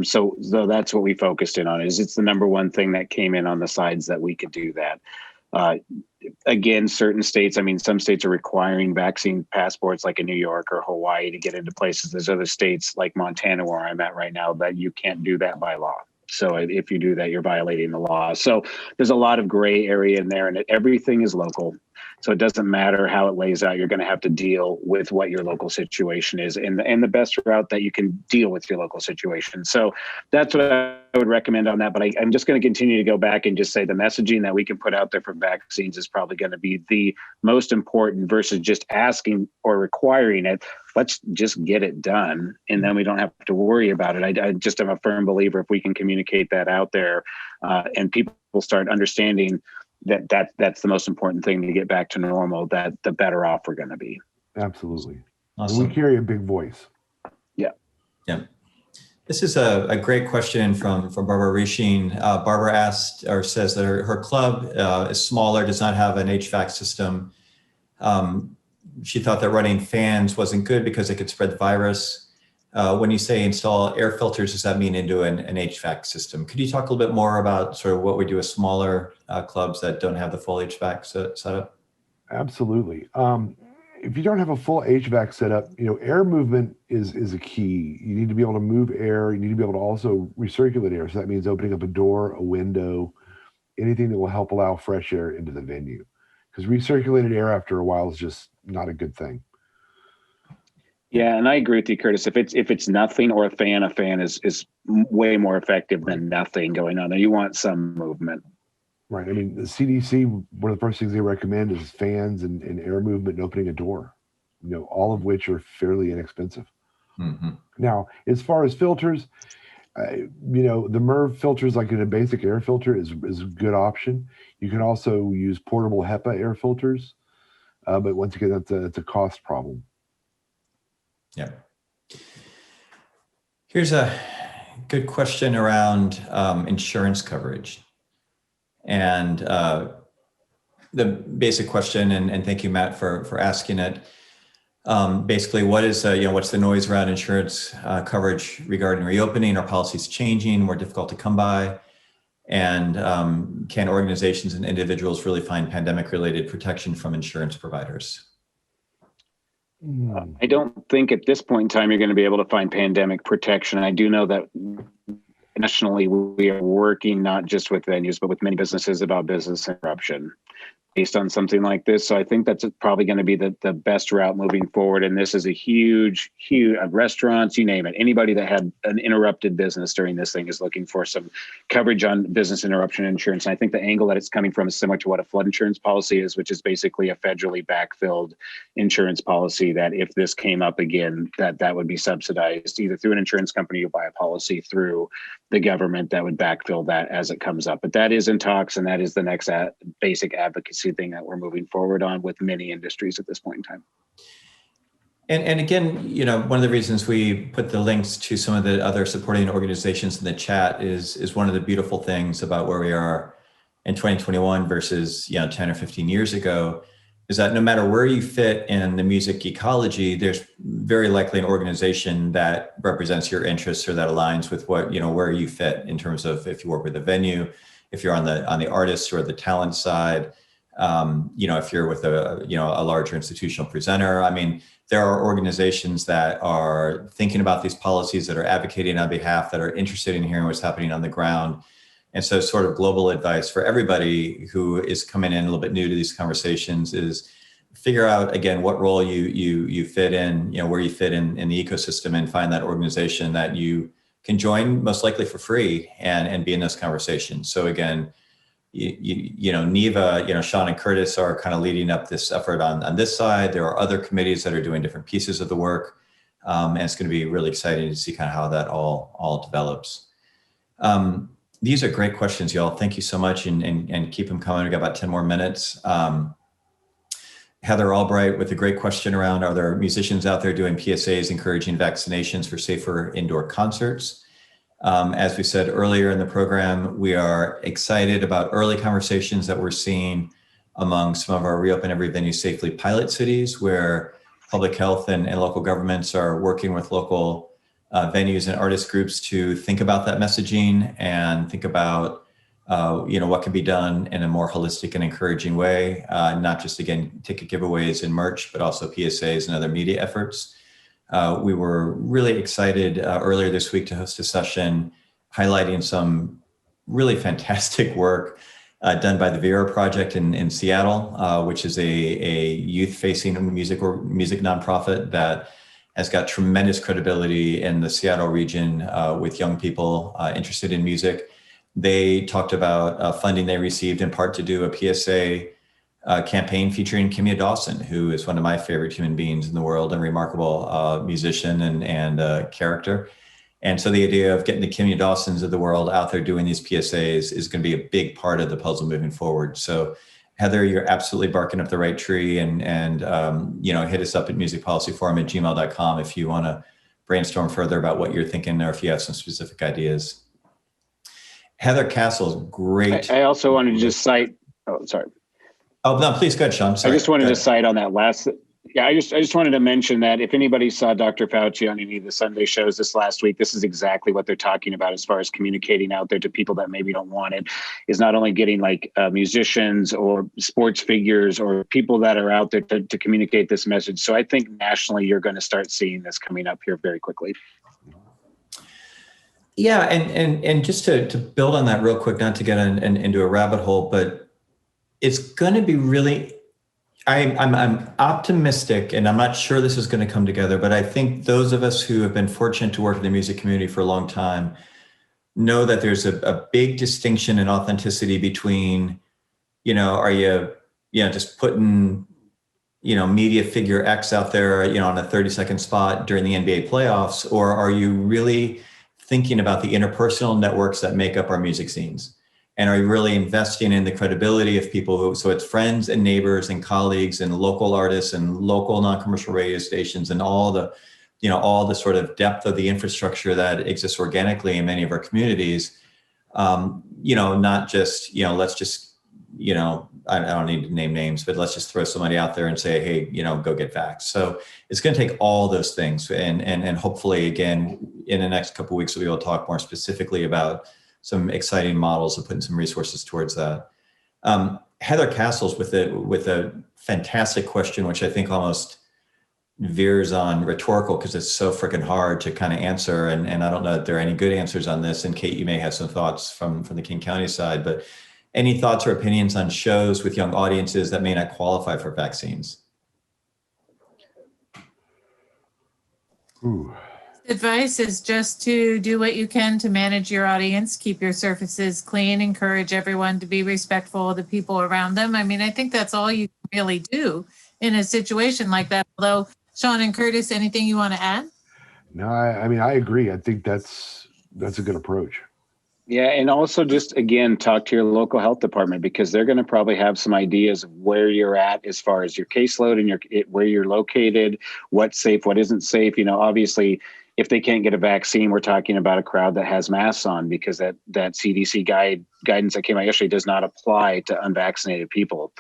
So that's what we focused in on. It's the number one thing that came in on the sides that we could do that. Again, certain states, some states are requiring vaccine passports, like in New York or Hawaii, to get into places. There's other states like Montana, where I'm at right now, that you can't do that by law. So if you do that, you're violating the law. So there's a lot of gray area in there, and everything is local. So it doesn't matter how it lays out. You're going to have to deal with what your local situation is, and the best route that you can deal with your local situation. So that's what I would recommend on that. But I'm just going to continue to go back and just say the messaging that we can put out there for vaccines is probably going to be the most important versus just asking or requiring it. Let's just get it done, and then we don't have to worry about it. I just am a firm believer if we can communicate that out there, and people will start understanding that's the most important thing to get back to normal, that the better off we're going to be. Absolutely. Awesome. We carry a big voice. Yeah. This is a great question from Barbara Rishin. Barbara asked or says that her club is smaller, does not have an HVAC system. She thought that running fans wasn't good because it could spread the virus. When you say install air filters, does that mean into an HVAC system? Could you talk a little bit more about sort of what we do with smaller clubs that don't have the full HVAC setup? Absolutely. If you don't have a full HVAC setup, air movement is a key. You need to be able to move air. You need to be able to also recirculate air. So that means opening up a door, a window, anything that will help allow fresh air into the venue. Because recirculated air after a while is just not a good thing. Yeah, and I agree with you, Curtis. If it's nothing or a fan is way more effective than nothing going on. You want some movement. Right. The CDC, one of the first things they recommend is fans and air movement and opening a door, all of which are fairly inexpensive. Mm-hmm. Now, as far as filters, the MERV filters, like in a basic air filter, is a good option. You can also use portable HEPA air filters, but once again, that's a cost problem. Yeah. Here's a good question around insurance coverage. And the basic question, and thank you, Matt, for asking it. Basically, what is what's the noise around insurance coverage regarding reopening? Are policies changing, more difficult to come by? And can organizations and individuals really find pandemic-related protection from insurance providers? I don't think at this point in time you're going to be able to find pandemic protection. I do know that nationally we are working not just with venues, but with many businesses about business interruption based on something like this. So I think that's probably going to be the best route moving forward. And this is a huge restaurants, you name it. Anybody that had an interrupted business during this thing is looking for some coverage on business interruption insurance. And I think the angle that it's coming from is similar to what a flood insurance policy is, which is basically a federally backfilled insurance policy that if this came up again, that would be subsidized either through an insurance company or by a policy through the government that would backfill that as it comes up. But that is in talks, and that is the next basic advocacy policy thing that we're moving forward on with many industries at this point in time. And again, you know, one of the reasons we put the links to some of the other supporting organizations in the chat is one of the beautiful things about where we are in 2021 versus, you know, 10 or 15 years ago, is that no matter where you fit in the music ecology, there's very likely an organization that represents your interests or that aligns with what, you know, where you fit in terms of if you work with a venue, if you're on the artist or the talent side, you know, if you're with a larger institutional presenter. I mean, there are organizations that are thinking about these policies, that are advocating on behalf, that are interested in hearing what's happening on the ground. And so sort of global advice for everybody who is coming in a little bit new to these conversations is figure out, again, what role you fit in, you know, where you fit in the ecosystem, and find that organization that you can join, most likely for free, and be in those conversations. So again, you know, NIVA, you know, Sean and Curtis are kind of leading up this effort on this side. There are other committees that are doing different pieces of the work. And it's going to be really exciting to see kind of how that all develops. These are great questions, y'all. Thank you so much, and keep them coming. We've got about 10 more minutes. Heather Albright with a great question around, are there musicians out there doing PSAs encouraging vaccinations for safer indoor concerts? As we said earlier in the program, we are excited about early conversations that we're seeing among some of our Reopen Every Venue Safely pilot cities, where public health and local governments are working with local venues and artist groups to think about that messaging and think about you know, what can be done in a more holistic and encouraging way, not just, again, ticket giveaways and merch, but also PSAs and other media efforts. We were really excited earlier this week to host a session highlighting some really fantastic work done by the Vera Project in Seattle, which is a youth-facing music nonprofit that has got tremendous credibility in the Seattle region with young people interested in music. They talked about funding they received in part to do a PSA campaign featuring Kimya Dawson, who is one of my favorite human beings in the world, and remarkable musician and character. And so the idea of getting the Kimya Dawsons of the world out there doing these PSAs is going to be a big part of the puzzle moving forward. So Heather, you're absolutely barking up the right tree, and you know, hit us up at musicpolicyforum@gmail.com if you want to brainstorm further about what you're thinking, or if you have some specific ideas. Heather Castle's great. I also wanted to just cite, oh, sorry. Oh, no, please go ahead, Sean. Sorry. I just wanted to cite on that last, I just wanted to mention that if anybody saw Dr. Fauci on any of the Sunday shows this last week, this is exactly what they're talking about as far as communicating out there to people that maybe don't want it, is not only getting like musicians or sports figures or people that are out there to communicate this message. So I think nationally, you're going to start seeing this coming up here very quickly. Yeah, and just to build on that real quick, not to get into a rabbit hole, but it's going to be really, I'm optimistic, and I'm not sure this is going to come together, but I think those of us who have been fortunate to work in the music community for a long time know that there's a big distinction in authenticity between, you know, are you know, just putting, you know, media figure X out there, you know, on a 30-second spot during the NBA playoffs, or are you really thinking about the interpersonal networks that make up our music scenes? And are you really investing in the credibility of people who, so it's friends and neighbors and colleagues and local artists and local non-commercial radio stations and all the, you know, all the sort of depth of the infrastructure that exists organically in many of our communities. You know, not just, you know, let's just, you know, I don't need to name names, but let's just throw somebody out there and say, hey, you know, go get vaxxed. So it's going to take all those things. And hopefully, again, in the next couple of weeks, we will talk more specifically about some exciting models of putting some resources towards that. Heather Castles with a fantastic question, which I think almost veers on rhetorical because it's so freaking hard to kind of answer. And I don't know if there are any good answers on this. And Kate, you may have some thoughts from the King County side, but any thoughts or opinions on shows with young audiences that may not qualify for vaccines? Ooh. Advice is just to do what you can to manage your audience, keep your surfaces clean, encourage everyone to be respectful of the people around them. I mean, I think that's all you can really do in a situation like that. Although, Sean and Curtis, anything you want to add? No, I mean, I agree. I think that's a good approach. Yeah, and also just again talk to your local health department, because they're going to probably have some ideas of where you're at as far as your caseload and where you're located, what's safe, what isn't safe. Obviously, if they can't get a vaccine, we're talking about a crowd that has masks on, because that CDC guidance that came out yesterday does not apply to unvaccinated people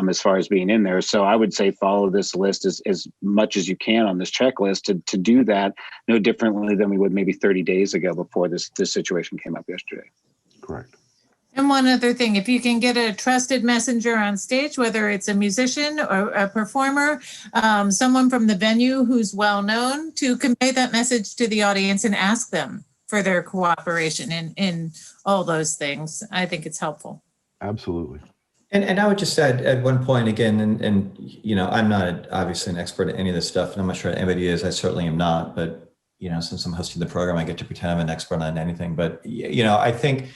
as far as being in there. So I would say follow this list as much as you can on this checklist to do that no differently than we would maybe 30 days ago before this situation came up yesterday. Correct. And one other thing, if you can get a trusted messenger on stage, whether it's a musician or a performer, someone from the venue who's well known, to convey that message to the audience and ask them for their cooperation in all those things, I think it's helpful. Absolutely. And I would just add at one point again, and I'm not obviously an expert at any of this stuff, and I'm not sure anybody is. I certainly am not, but since I'm hosting the program, I get to pretend I'm an expert on anything. But I think,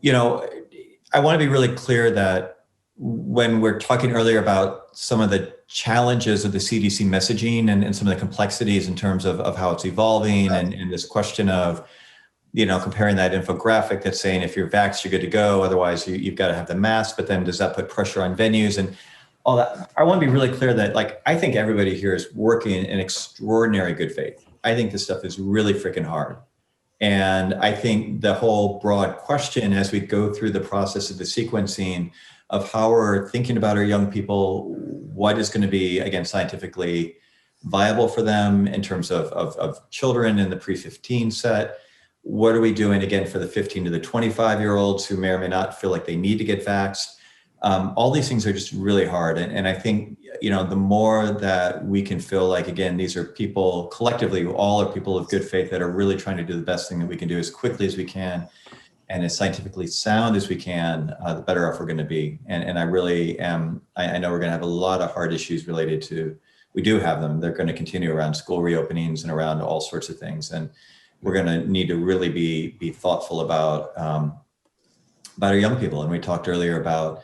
I want to be really clear that when we're talking earlier about some of the challenges of the CDC messaging and some of the complexities in terms of how it's evolving, and this question of, comparing that infographic that's saying if you're vaxxed, you're good to go. Otherwise, you've got to have the mask. But then does that put pressure on venues and all that? I want to be really clear that, I think everybody here is working in extraordinary good faith. I think this stuff is really freaking hard. And I think the whole broad question as we go through the process of the sequencing of how we're thinking about our young people, what is going to be, again, scientifically viable for them in terms of children in the pre-15 set. What are we doing, again, for the 15 to the 25-year-olds who may or may not feel like they need to get vaxxed? All these things are just really hard. And I think, the more that we can feel like, again, these are people collectively, all are people of good faith that are really trying to do the best thing that we can do as quickly as we can and as scientifically sound as we can, the better off we're going to be. And I really am, I know we're going to have a lot of hard issues related to, we do have them. They're going to continue around school reopenings and around all sorts of things. And we're going to need to really be thoughtful about our young people. And we talked earlier about,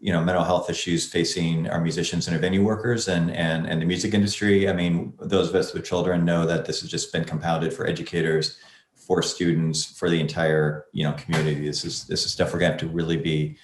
mental health issues facing our musicians and our venue workers and the music industry. I mean, those of us with children know that this has just been compounded for educators, for students, for the entire, community. This is stuff we're gonna have to really be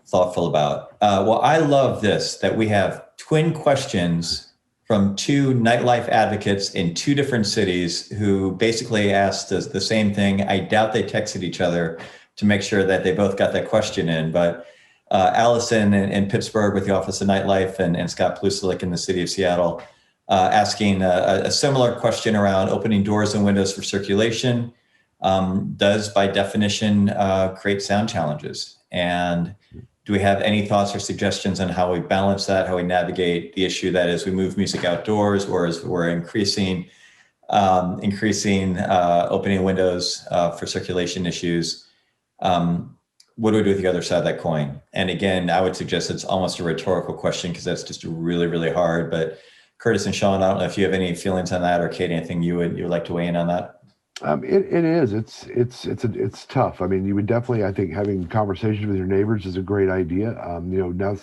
thoughtful about. Well, I love this, that we have twin questions from two nightlife advocates in two different cities who basically asked us the same thing. I doubt they texted each other to make sure that they both got that question in, but Allison in Pittsburgh with the Office of Nightlife and Scott Plusalik in the city of Seattle asking a similar question around opening doors and windows for circulation does by definition create sound challenges. And do we have any thoughts or suggestions on how we balance that, how we navigate the issue that as we move music outdoors or as we're increasing opening windows for circulation issues? What do we do with the other side of that coin? And again, I would suggest it's almost a rhetorical question because that's just really, really hard. But Curtis and Sean, I don't know if you have any feelings on that, or Katie, anything you would like to weigh in on that? It is. It's tough. I mean, you would definitely, I think, having conversations with your neighbors is a great idea. Now,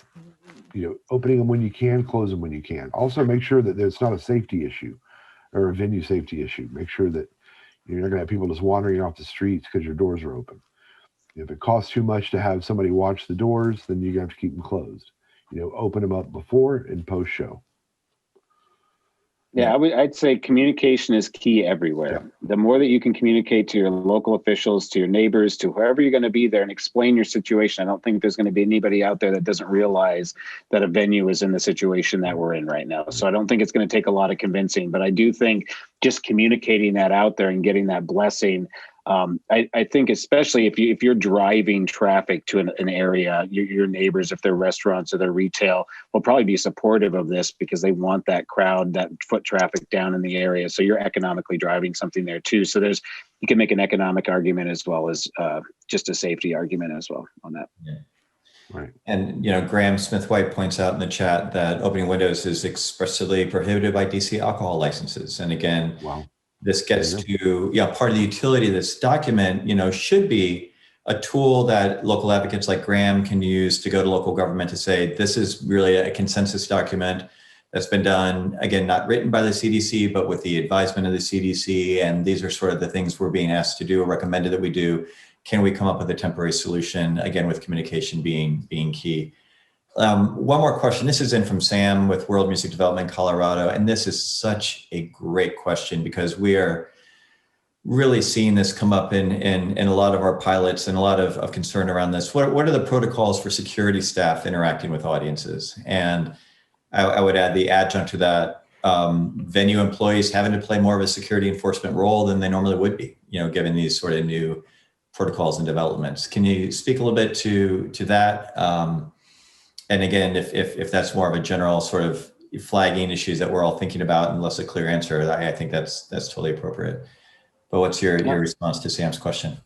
opening them when you can, close them when you can. Also, make sure that it's not a safety issue or a venue safety issue. Make sure that you're not going to have people just wandering off the streets because your doors are open. If it costs too much to have somebody watch the doors, then you have to keep them closed. Open them up before and post show. Yeah, I'd say communication is key everywhere. Yeah. The more that you can communicate to your local officials, to your neighbors, to whoever you're going to be there and explain your situation. I don't think there's going to be anybody out there that doesn't realize that a venue is in the situation that we're in right now. So I don't think it's going to take a lot of convincing, but I do think just communicating that out there and getting that blessing. I think especially if you're driving traffic to an area, your neighbors, if they're restaurants or they're retail, will probably be supportive of this because they want that crowd, that foot traffic down in the area. So you're economically driving something there too. So you can make an economic argument as well as just a safety argument as well on that. Yeah. Right. And, Graham Smith-White points out in the chat that opening windows is expressly prohibited by DC alcohol licenses. And again, wow. This gets to, part of the utility of this document, should be a tool that local advocates like Graham can use to go to local government to say, this is really a consensus document that's been done, again, not written by the CDC, but with the advisement of the CDC. And these are sort of the things we're being asked to do or recommended that we do. can we come up with a temporary solution, again, with communication being key. One more question. This is in from Sam with World Music Development Colorado. And this is such a great question because we are really seeing this come up in a lot of our pilots and a lot of concern around this. What are the protocols for security staff interacting with audiences? And I would add the adjunct to that, venue employees having to play more of a security enforcement role than they normally would be, given these sort of new protocols and developments. Can you speak a little bit to that? And again, if that's more of a general sort of flagging issues that we're all thinking about, and less a clear answer, I think that's totally appropriate. But what's your response to Sam's question?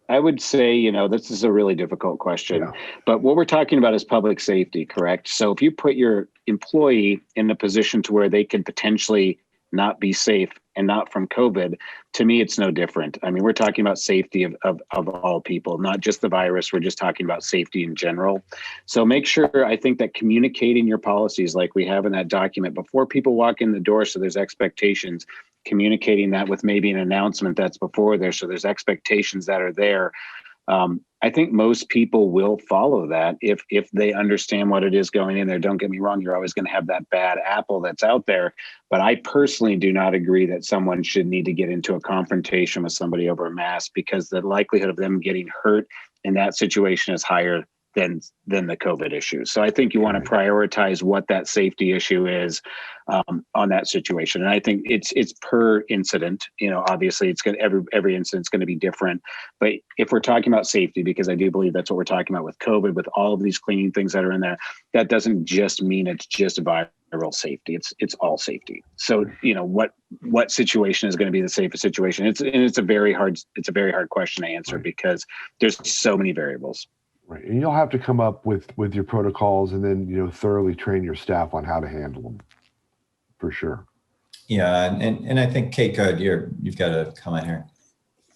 I would say, this is a really difficult question, but what we're talking about is public safety, correct? So if you put your employee in a position to where they could potentially not be safe and not from COVID, to me, it's no different. I mean, we're talking about safety of all people, not just the virus. We're just talking about safety in general. So make sure, I think, that communicating your policies like we have in that document before people walk in the door, so there's expectations, communicating that with maybe an announcement that's before there, so there's expectations that are there. I think most people will follow that if they understand what it is going in there. Don't get me wrong, you're always going to have that bad apple that's out there. But I personally do not agree that someone should need to get into a confrontation with somebody over a mask, because the likelihood of them getting hurt in that situation is higher than the COVID issue. So I think you want to prioritize what that safety issue is on that situation. And I think it's per incident. Obviously it's going to, every incident's going to be different. But if we're talking about safety, because I do believe that's what we're talking about with COVID, with all of these cleaning things that are in there, that doesn't just mean it's just viral safety. It's all safety. So what situation is going to be the safest situation? It's a very hard question to answer because there's so many variables. Right. And you'll have to come up with your protocols and then, thoroughly train your staff on how to handle them, for sure. Yeah. And I think, Kate, go ahead. You've got a comment here.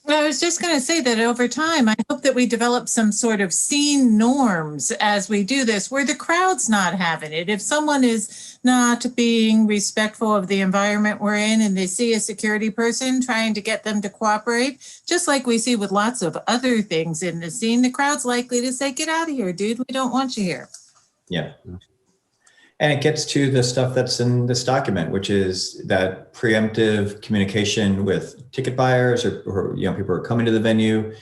I was just going to say that over time, I hope that we develop some sort of scene norms as we do this, where the crowd's not having it. If someone is not being respectful of the environment we're in and they see a security person trying to get them to cooperate, just like we see with lots of other things in the scene, the crowd's likely to say, "Get out of here, dude. We don't want you here." Yeah. And it gets to the stuff that's in this document, which is that preemptive communication with ticket buyers or people who are coming to the venue,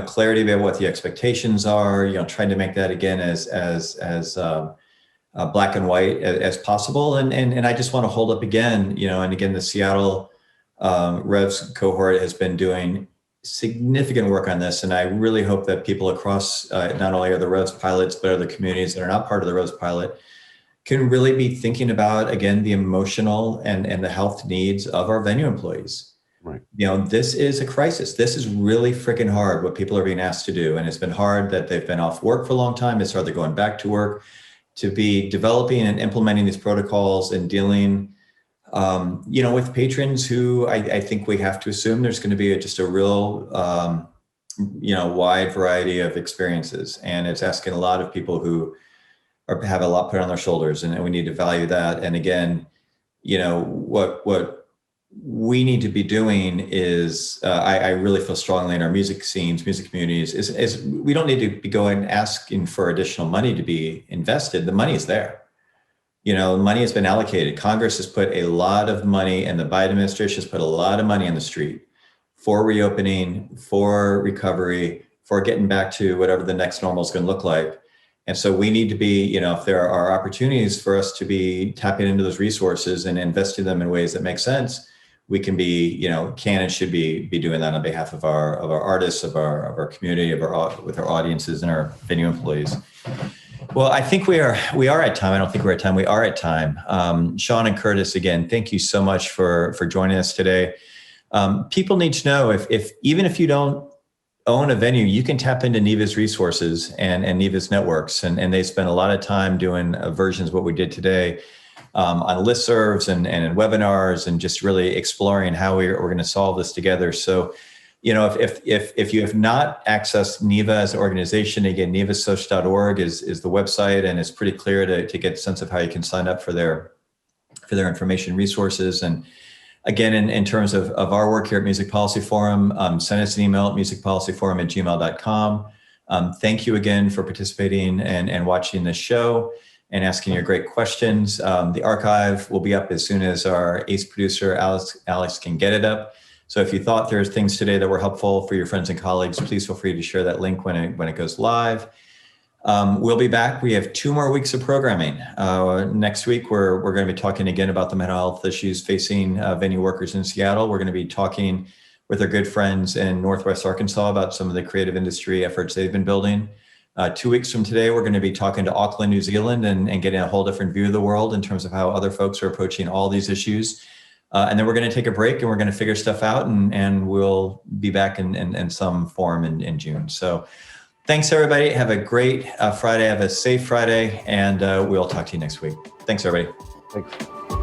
clarity about what the expectations are, trying to make that again as black and white as possible. And I just want to hold up again, and again, the Seattle Revs cohort has been doing significant work on this. And I really hope that people across not only are the Revs pilots, but other communities that are not part of the Revs pilot can really be thinking about, again, the emotional and the health needs of our venue employees. Right. This is a crisis. This is really freaking hard what people are being asked to do. And it's been hard that they've been off work for a long time. It's hard they're going back to work, to be developing and implementing these protocols and dealing, with patrons who I think we have to assume there's going to be just a real, wide variety of experiences. And it's asking a lot of people who have a lot put on their shoulders, and we need to value that. And again, what we need to be doing is, I really feel strongly in our music scenes, music communities, is we don't need to be going asking for additional money to be invested. The money is there. Money has been allocated. Congress has put a lot of money, and the Biden administration has put a lot of money on the street for reopening, for recovery, for getting back to whatever the next normal is going to look like. And so we need to be, if there are opportunities for us to be tapping into those resources and investing them in ways that make sense, we can be, can and should be doing that on behalf of our artists, of our community, with our audiences and our venue employees. Well, I think we are at time. I don't think we're at time. We are at time. Sean and Curtis, again, thank you so much for joining us today. People need to know if even if you don't own a venue, you can tap into NIVA's resources and NIVA's networks. And they spend a lot of time doing versions of what we did today on listservs and in webinars, and just really exploring how we're going to solve this together. So, if you have not accessed NIVA as an organization, again, nivassoc.org is the website, and it's pretty clear to get a sense of how you can sign up for their information resources. And Again, in terms of our work here at Music Policy Forum, send us an email at musicpolicyforum@gmail.com. Thank you again for participating and watching this show and asking your great questions. The archive will be up as soon as our ace producer, Alex can get it up. So if you thought there's things today that were helpful for your friends and colleagues, please feel free to share that link when it goes live. We'll be back. We have 2 more weeks of programming. Next week, we're going to be talking again about the mental health issues facing venue workers in Seattle. We're going to be talking with our good friends in Northwest Arkansas about some of the creative industry efforts they've been building. 2 weeks from today, we're going to be talking to Auckland, New Zealand, and getting a whole different view of the world in terms of how other folks are approaching all these issues. And then we're going to take a break and we're going to figure stuff out, and we'll be back in some form in June. So thanks, everybody. Have a great Friday. Have a safe Friday, and we'll talk to you next week. Thanks, everybody. Thanks.